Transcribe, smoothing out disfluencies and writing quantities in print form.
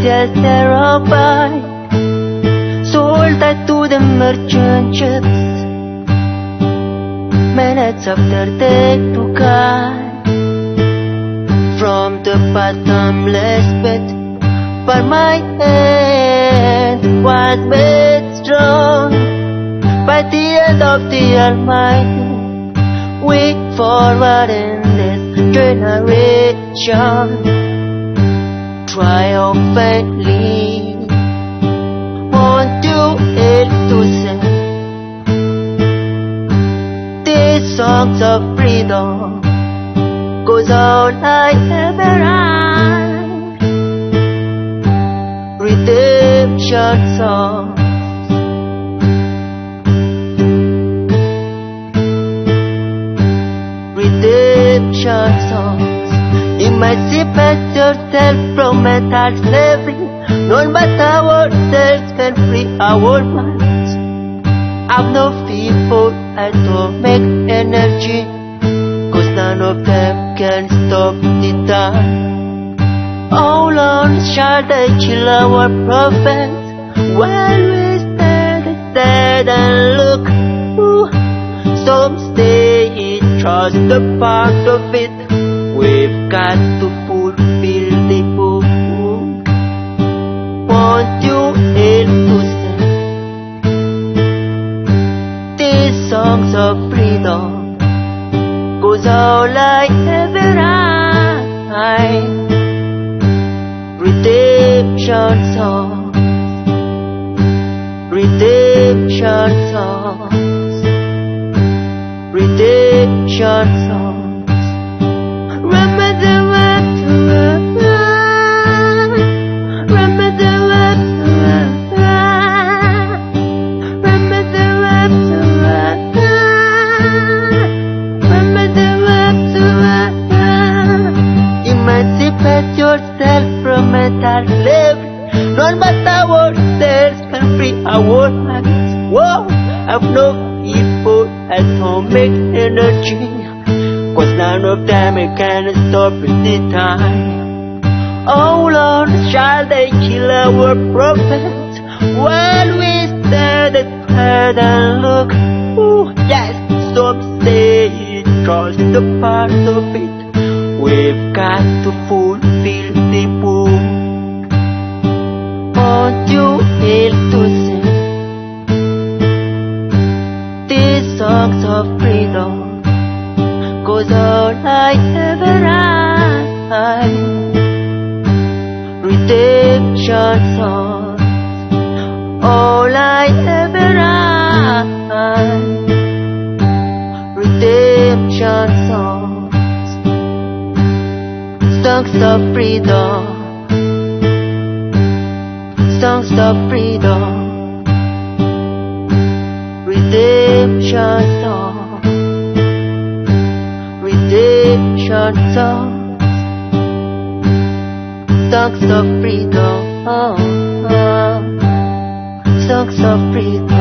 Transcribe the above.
just a robot, sold that to the merchant ships. Minutes after they took us from the bottomless pit, but my hand was made strong by the hand of the Almighty. We forward in this generation triumphantly want to hail to sing these songs of freedom. Goes on I ever run, redemption songs. Redemption songs. Emancipate yourself from mental slavery. None but ourselves can free our minds. Have no fear for atomic energy, 'cause none of them can stop the time. How long shall they kill our prophets while we stand and look? Ooh. Some say trust the part of it. We've got to fulfill the book. Want you hail to sing these songs of freedom. Goes all I ever write. Redemption songs. Redemption songs. Redemption songs. Emancipate yourself from mental slavery. None but ourselves can free our minds. Whoa, I've no fear for atomic energy, 'cause none of them can stop the time. How long shall they kill our prophets while we stand and look? Ooh, yes, some say trust the part of it. We've got to fulfill the book. Want you hail to sing these songs of freedom. 'Cause all I ever write. Redemption songs. All I ever write. Redemption songs. Songs of freedom. Songs of freedom. Redemption songs. Redemption songs. Songs of freedom. Songs of freedom.